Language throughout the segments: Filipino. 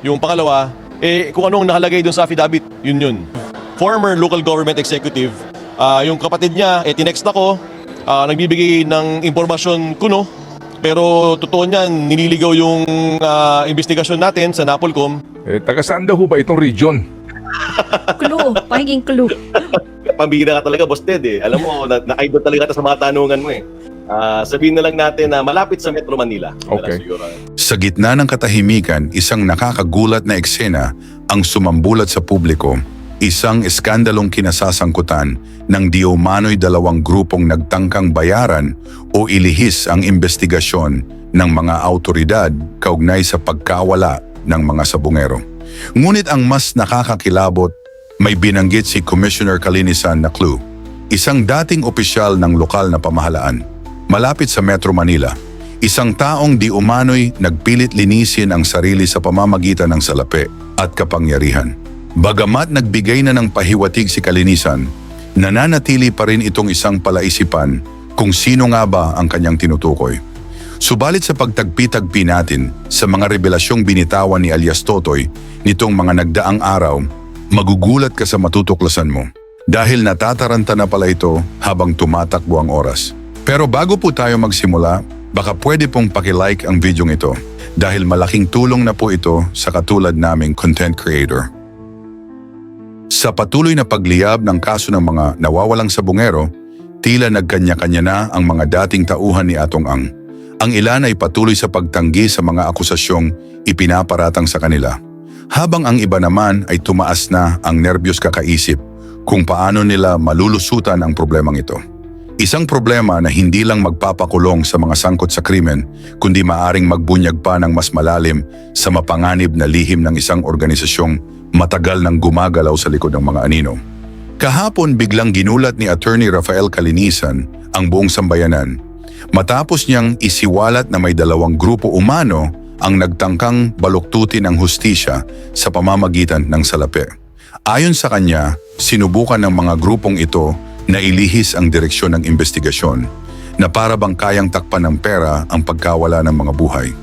Yung pangalawa, kung anong nakalagay dun sa affidavit, yun. Former local government executive, yung kapatid niya, tinext ako, nagbibigay ng impormasyon kuno, pero totoo niyan, nililigaw yung investigasyon natin sa Napolcom. Taga saan daw ho ba itong region? Clue, pahinging clue. Pambira ka talaga, Boss Ted Alam mo, na-idol talaga sa mga tanungan mo Sabihin na lang natin na malapit sa Metro Manila. Okay. Sa gitna ng katahimikan, isang nakakagulat na eksena ang sumambulat sa publiko. Isang eskandalong kinasasangkutan ng di umano'y dalawang grupong nagtangkang bayaran o ilihis ang investigasyon ng mga autoridad kaugnay sa pagkawala ng mga sabungero. Ngunit ang mas nakakakilabot, may binanggit si Commissioner Calinisan na clue. Isang dating opisyal ng lokal na pamahalaan, malapit sa Metro Manila. Isang taong di umano'y nagpilit linisin ang sarili sa pamamagitan ng salapi at kapangyarihan. Bagamat nagbigay na ng pahiwatig si Calinisan, nananatili pa rin itong isang palaisipan kung sino nga ba ang kanyang tinutukoy. Subalit sa pagtagpi-tagpi natin sa mga revelasyong binitawan ni alias Totoy nitong mga nagdaang araw, magugulat ka sa matutuklasan mo dahil natataranta na pala ito habang tumatakbo ang oras. Pero bago po tayo magsimula, baka pwede pong pakilike ang videong ito dahil malaking tulong na po ito sa katulad naming content creator. Sa patuloy na pagliyab ng kaso ng mga nawawalang sabungero, tila nagkanya-kanya na ang mga dating tauhan ni Atong Ang. Ang ilan ay patuloy sa pagtanggi sa mga akusasyong ipinaparatang sa kanila. Habang ang iba naman ay tumaas na ang nerbiyos kakaisip kung paano nila malulusutan ang problemang ito. Isang problema na hindi lang magpapakulong sa mga sangkot sa krimen, kundi maaring magbunyag pa ng mas malalim sa mapanganib na lihim ng isang organisasyong matagal nang gumagalaw sa likod ng mga anino. Kahapon biglang ginulat ni Attorney Rafael Calinisan ang buong sambayanan matapos niyang isiwalat na may dalawang grupo umano ang nagtangkang baluktutin ang hustisya sa pamamagitan ng salapi. Ayon sa kanya, sinubukan ng mga grupong ito na ilihis ang direksyon ng investigasyon na para bang kayang takpan ng pera ang pagkawala ng mga buhay.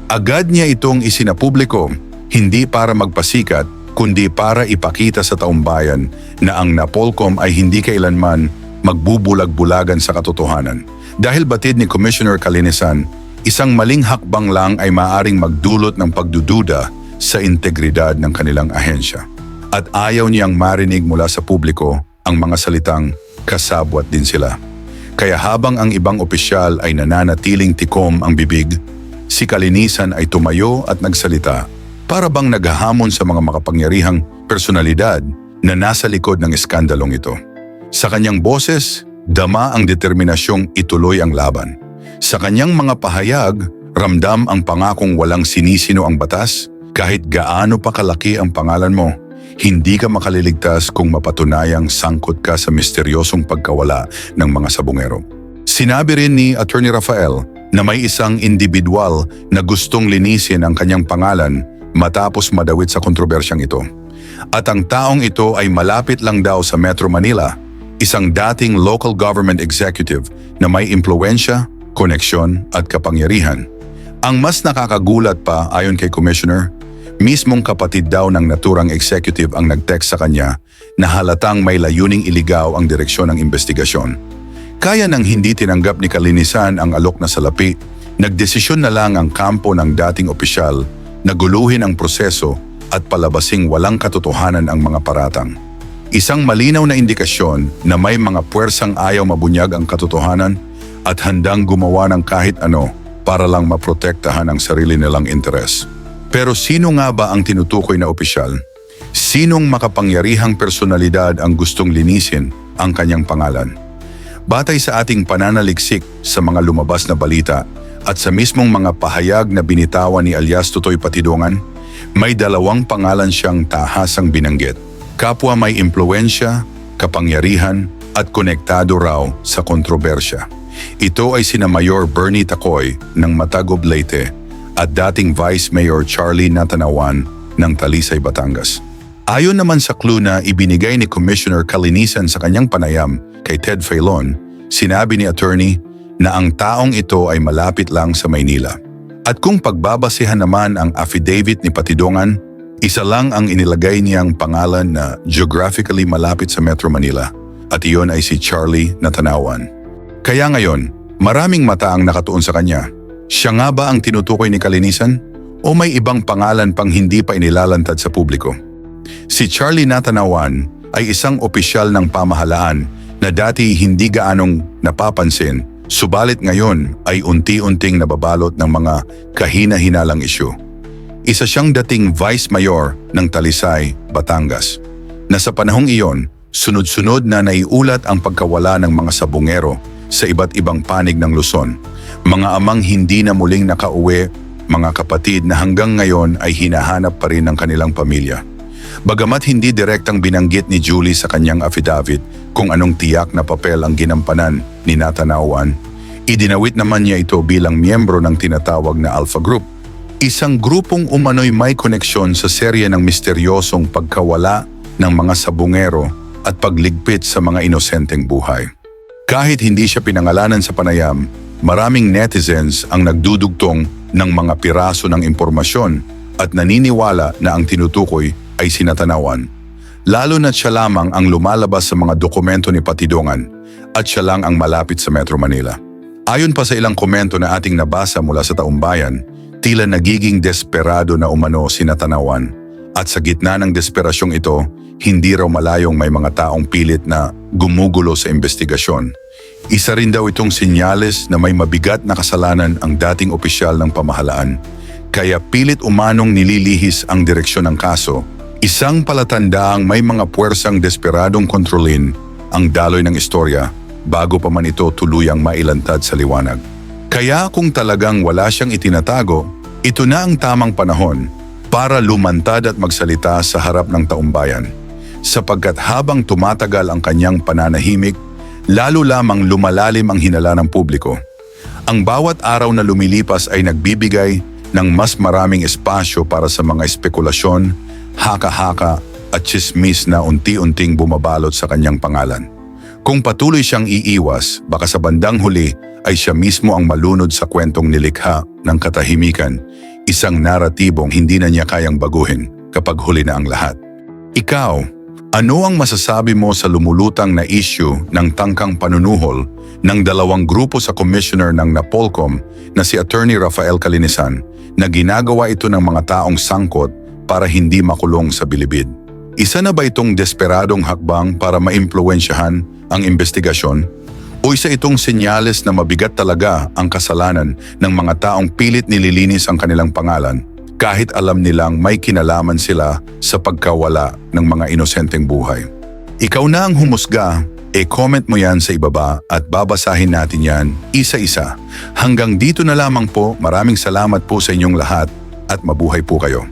Agad niya itong isinapubliko, hindi para magpasikat, kundi para ipakita sa taumbayan na ang Napolcom ay hindi kailanman magbubulag-bulagan sa katotohanan. Dahil batid ni Commissioner Calinisan, isang maling hakbang lang ay maaring magdulot ng pagdududa sa integridad ng kanilang ahensya. At ayaw niyang marinig mula sa publiko ang mga salitang kasabwat din sila. Kaya habang ang ibang opisyal ay nananatiling tikom ang bibig, si Calinisan ay tumayo at nagsalita para bang naghahamon sa mga makapangyarihang personalidad na nasa likod ng iskandalong ito. Sa kanyang boses, dama ang determinasyong ituloy ang laban. Sa kanyang mga pahayag, ramdam ang pangakong walang sinisino ang batas, kahit gaano pa kalaki ang pangalan mo. Hindi ka makaliligtas kung mapatunayang sangkot ka sa misteryosong pagkawala ng mga sabungero. Sinabi rin ni Attorney Rafael na may isang individual na gustong linisin ang kanyang pangalan matapos madawit sa kontrobersyang ito. At ang taong ito ay malapit lang daw sa Metro Manila, isang dating local government executive na may impluensya, koneksyon at kapangyarihan. Ang mas nakakagulat pa ayon kay Commissioner, mismong kapatid daw ng naturang executive ang nag-text sa kanya na halatang may layuning iligaw ang direksyon ng investigasyon. Kaya nang hindi tinanggap ni Calinisan ang alok na salapi, nagdesisyon na lang ang kampo ng dating opisyal na guluhin ang proseso at palabasing walang katotohanan ang mga paratang. Isang malinaw na indikasyon na may mga puwersang ayaw mabunyag ang katotohanan at handang gumawa ng kahit ano para lang maprotektahan ang sarili nilang interes. Pero sino nga ba ang tinutukoy na opisyal? Sinong makapangyarihang personalidad ang gustong linisin ang kanyang pangalan? Batay sa ating pananaliksik sa mga lumabas na balita at sa mismong mga pahayag na binitawan ni alias Totoy Patidongan, may dalawang pangalan siyang tahasang binanggit. Kapwa may impluensya, kapangyarihan at konektado raw sa kontrobersya. Ito ay sina Mayor Bernie Tacoy ng Matagob, Leyte at dating Vice Mayor Charlie Natanawan ng Talisay, Batangas. Ayon naman sa clue na ibinigay ni Commissioner Calinisan sa kanyang panayam kay Ted Filon, sinabi ni attorney na ang taong ito ay malapit lang sa Maynila. At kung pagbabasehan naman ang affidavit ni Patidongan, Isa lang ang inilagay niyang pangalan na geographically malapit sa Metro Manila at iyon ay si Charlie Natanawan. Kaya ngayon, maraming mata ang nakatuon sa kanya. Siya nga ba ang tinutukoy ni Kalinisan? O may ibang pangalan pang hindi pa inilalantad sa publiko? Si Charlie Natanawan ay isang opisyal ng pamahalaan na dati hindi gaanong napapansin, subalit ngayon ay unti-unting nababalot ng mga kahina-hinalang isyu. Isa siyang dating Vice Mayor ng Talisay, Batangas, na sa panahong iyon, sunod-sunod na naiulat ang pagkawala ng mga sabungero sa iba't ibang panig ng Luzon, mga amang hindi na muling nakauwi, mga kapatid na hanggang ngayon ay hinahanap pa rin ng kanilang pamilya. Bagamat hindi direktang binanggit ni Julie sa kanyang affidavit kung anong tiyak na papel ang ginampanan ni Natanawan, idinawit naman niya ito bilang miyembro ng tinatawag na Alpha Group, isang grupong umano'y may koneksyon sa serye ng misteryosong pagkawala ng mga sabungero at pagligpit sa mga inosenteng buhay. Kahit hindi siya pinangalanan sa panayam, maraming netizens ang nagdudugtong ng mga piraso ng impormasyon at naniniwala na ang tinutukoy ay si Natanawan. Lalo na siya lamang ang lumalabas sa mga dokumento ni Patidongan at siya lang ang malapit sa Metro Manila. Ayon pa sa ilang komento na ating nabasa mula sa taumbayan, tila nagiging desperado na umano si Natanawan at sa gitna ng desperasyong ito, hindi raw malayong may mga taong pilit na gumugulo sa investigasyon. Isa rin daw itong senyales na may mabigat na kasalanan ang dating opisyal ng pamahalaan. Kaya pilit umanong nililihis ang direksyon ng kaso, isang palatandaang may mga puwersang desperadong kontrolin ang daloy ng istorya bago pa man ito tuluyang mailantad sa liwanag. Kaya kung talagang wala siyang itinatago, ito na ang tamang panahon para lumantad at magsalita sa harap ng taumbayan. Sapagkat habang tumatagal ang kanyang pananahimik, lalo lamang lumalalim ang hinala ng publiko. Ang bawat araw na lumilipas ay nagbibigay ng mas maraming espasyo para sa mga espekulasyon, haka-haka at tsismis na unti-unting bumabalot sa kanyang pangalan. Kung patuloy siyang iiwas, baka sa bandang huli ay siya mismo ang malunod sa kwentong nilikha ng katahimikan, isang naratibong hindi na niya kayang baguhin kapag huli na ang lahat. Ikaw, ano ang masasabi mo sa lumulutang na issue ng tangkang panunuhol ng dalawang grupo sa commissioner ng Napolcom na si Attorney Rafael Kalinisan na ginagawa ito ng mga taong sangkot para hindi makulong sa bilibid? Isa na ba itong desperadong hakbang para maimpluwensyahan ang investigasyon? O isa itong senyales na mabigat talaga ang kasalanan ng mga taong pilit nililinis ang kanilang pangalan kahit alam nilang may kinalaman sila sa pagkawala ng mga inosenteng buhay? Ikaw na ang humusga, comment mo yan sa ibaba at babasahin natin yan isa-isa. Hanggang dito na lamang po, maraming salamat po sa inyong lahat at mabuhay po kayo.